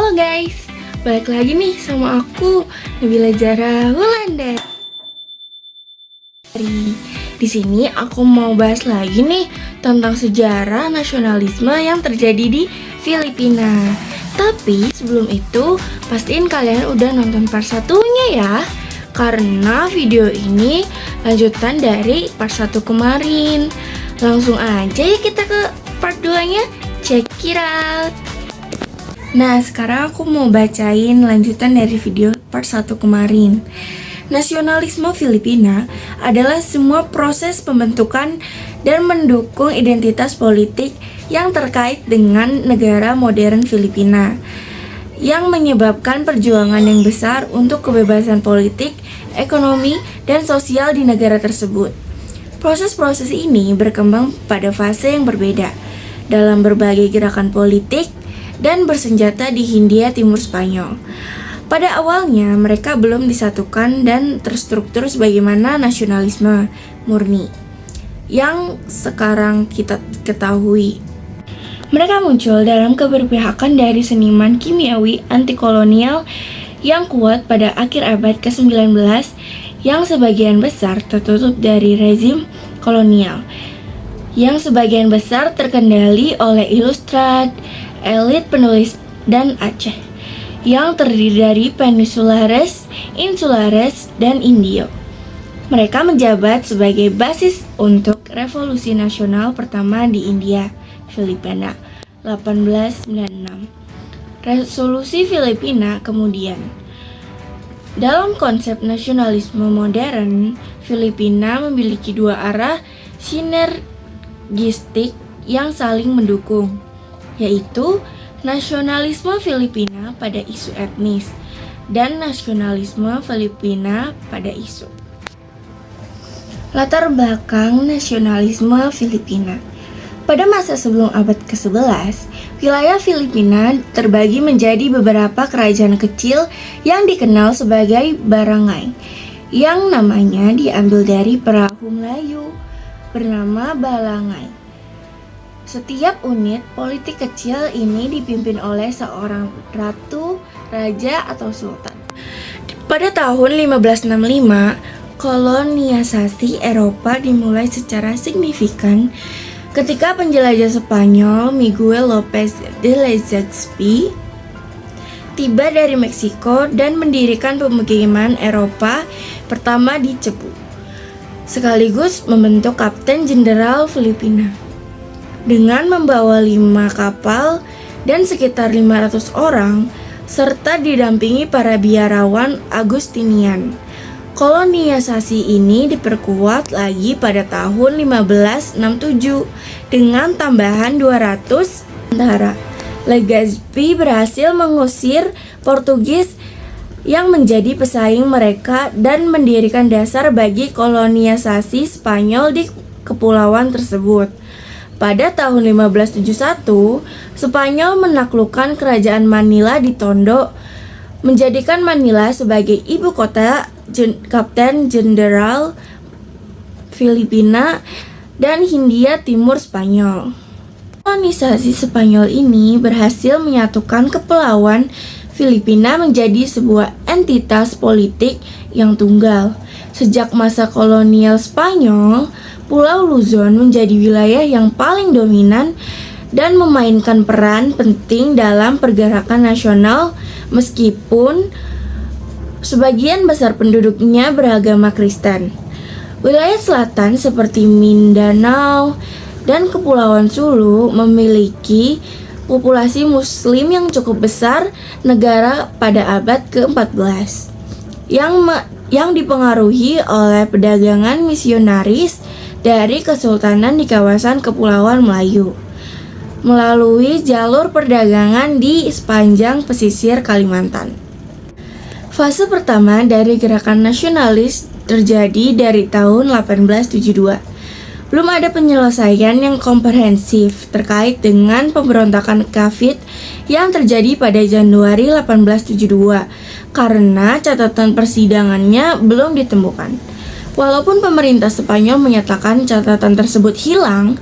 Halo guys, balik lagi nih sama aku Nabila Zara Wulandari. Di sini aku mau bahas lagi nih tentang sejarah nasionalisme yang terjadi di Filipina. Tapi sebelum itu, pastiin kalian udah nonton part satunya ya, karena video ini lanjutan dari part 1 kemarin. Langsung aja ya kita ke part 2-nya. Check it out. Nah, sekarang aku mau bacain lanjutan dari video part 1 kemarin. Nasionalisme Filipina adalah semua proses pembentukan dan mendukung identitas politik yang terkait dengan negara modern Filipina, yang menyebabkan perjuangan yang besar untuk kebebasan politik, ekonomi, dan sosial di negara tersebut. Proses-proses ini berkembang pada fase yang berbeda dalam berbagai gerakan politik dan bersenjata di Hindia Timur Spanyol. Pada awalnya mereka belum disatukan dan terstruktur sebagaimana nasionalisme murni yang sekarang kita ketahui. Mereka muncul dalam keberpihakan dari seniman kimiawi anti-kolonial yang kuat pada akhir abad ke-19 yang sebagian besar tertutup dari rezim kolonial, yang sebagian besar terkendali oleh ilustrat, elit penulis, dan Aceh, yang terdiri dari Peninsulares, Insulares, dan Indio. Mereka menjabat sebagai basis untuk revolusi nasional pertama di India, Filipina, 1896. Resolusi Filipina kemudian. Dalam konsep nasionalisme modern, Filipina memiliki dua arah sinergistik yang saling mendukung, yaitu nasionalisme Filipina pada isu etnis dan nasionalisme Filipina pada isu. Latar belakang nasionalisme Filipina. Pada masa sebelum abad ke-11, wilayah Filipina terbagi menjadi beberapa kerajaan kecil yang dikenal sebagai barangay, yang namanya diambil dari perahu Melayu bernama Balangay. Setiap unit politik kecil ini dipimpin oleh seorang ratu, raja, atau sultan. Pada tahun 1565, kolonialisasi Eropa dimulai secara signifikan ketika penjelajah Spanyol Miguel López de Legazpi tiba dari Meksiko dan mendirikan pemukiman Eropa pertama di Cebu, sekaligus membentuk Kapten Jenderal Filipina. Dengan membawa 5 kapal dan sekitar 500 orang, serta didampingi para biarawan Agustinian. Kolonialisasi ini diperkuat lagi pada tahun 1567 dengan tambahan 200 tentara. Legazpi berhasil mengusir Portugis yang menjadi pesaing mereka dan mendirikan dasar bagi kolonialisasi Spanyol di kepulauan tersebut. Pada tahun 1571, Spanyol menaklukkan kerajaan Manila di Tondo, menjadikan Manila sebagai ibu kota Kapten Jenderal Filipina dan Hindia Timur Spanyol. Kolonisasi Spanyol ini berhasil menyatukan kepulauan Filipina menjadi sebuah entitas politik yang tunggal. Sejak masa kolonial Spanyol, Pulau Luzon menjadi wilayah yang paling dominan dan memainkan peran penting dalam pergerakan nasional meskipun sebagian besar penduduknya beragama Kristen. Wilayah selatan seperti Mindanao dan Kepulauan Sulu memiliki populasi Muslim yang cukup besar negara pada abad ke-14 yang dipengaruhi oleh perdagangan misionaris dari kesultanan di kawasan Kepulauan Melayu melalui jalur perdagangan di sepanjang pesisir Kalimantan. Fase pertama dari gerakan nasionalis terjadi dari tahun 1872. Belum ada penyelesaian yang komprehensif terkait dengan pemberontakan Kafid yang terjadi pada Januari 1872 karena catatan persidangannya belum ditemukan. Walaupun pemerintah Spanyol menyatakan catatan tersebut hilang,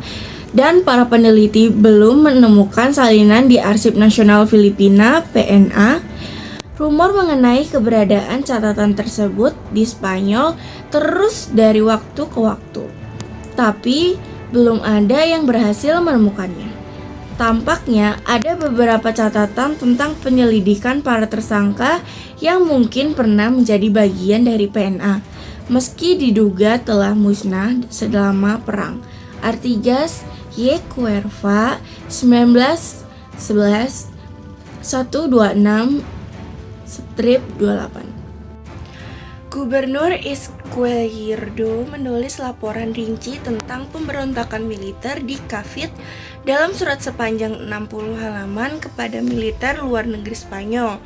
dan para peneliti belum menemukan salinan di Arsip Nasional Filipina (PNA). Rumor mengenai keberadaan catatan tersebut di Spanyol terus dari waktu ke waktu, tapi belum ada yang berhasil menemukannya. Tampaknya ada beberapa catatan tentang penyelidikan para tersangka yang mungkin pernah menjadi bagian dari PNA, meski diduga telah musnah selama perang. Artigas Y. Cuerva 1911 126/28. Gubernur Izquierdo menulis laporan rinci tentang pemberontakan militer di Cavite dalam surat sepanjang 60 halaman kepada militer luar negeri Spanyol.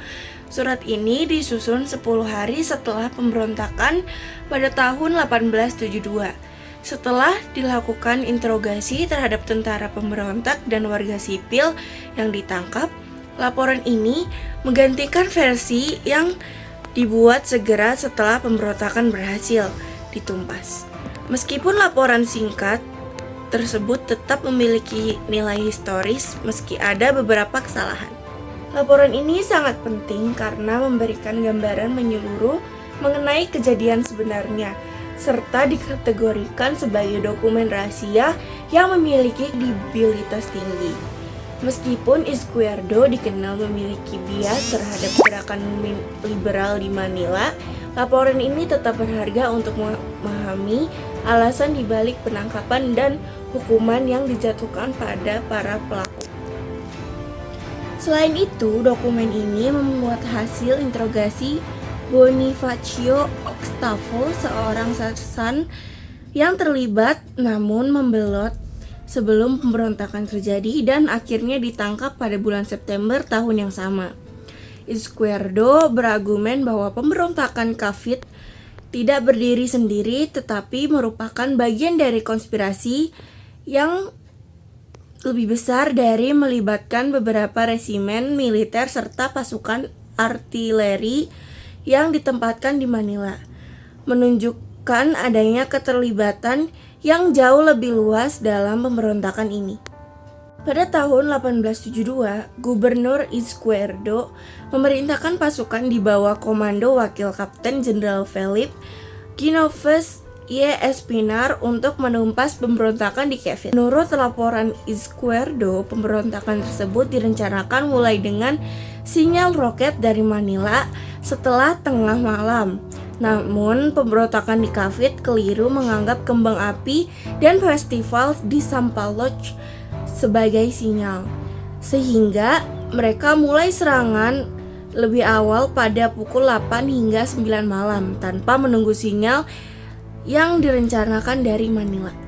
Surat ini disusun 10 hari setelah pemberontakan pada tahun 1872. Setelah dilakukan interogasi terhadap tentara pemberontak dan warga sipil yang ditangkap, laporan ini menggantikan versi yang dibuat segera setelah pemberontakan berhasil ditumpas. Meskipun laporan singkat tersebut tetap memiliki nilai historis meski ada beberapa kesalahan. Laporan ini sangat penting karena memberikan gambaran menyeluruh mengenai kejadian sebenarnya, serta dikategorikan sebagai dokumen rahasia yang memiliki kredibilitas tinggi. Meskipun Izquierdo dikenal memiliki bias terhadap gerakan liberal di Manila, laporan ini tetap berharga untuk memahami alasan dibalik penangkapan dan hukuman yang dijatuhkan pada para pelaku. Selain itu, dokumen ini memuat hasil interogasi Bonifacio Octavo, seorang saksi yang terlibat namun membelot sebelum pemberontakan terjadi dan akhirnya ditangkap pada bulan September tahun yang sama. Izquierdo berargumen bahwa pemberontakan Cavite tidak berdiri sendiri tetapi merupakan bagian dari konspirasi yang lebih besar dari melibatkan beberapa resimen militer serta pasukan artileri yang ditempatkan di Manila, menunjukkan adanya keterlibatan yang jauh lebih luas dalam pemberontakan ini. Pada tahun 1872, Gubernur Izquierdo memerintahkan pasukan di bawah komando Wakil Kapten Jenderal Felipe Ginóvez Y. Espinar untuk menumpas pemberontakan di Cavite. Menurut laporan Izquierdo, pemberontakan tersebut direncanakan mulai dengan sinyal roket dari Manila setelah tengah malam. Namun, pemberontakan di Cavite keliru menganggap kembang api dan festival di Sampaloc sebagai sinyal, sehingga mereka mulai serangan lebih awal pada pukul 8 hingga 9 malam tanpa menunggu sinyal yang direncanakan dari Manila.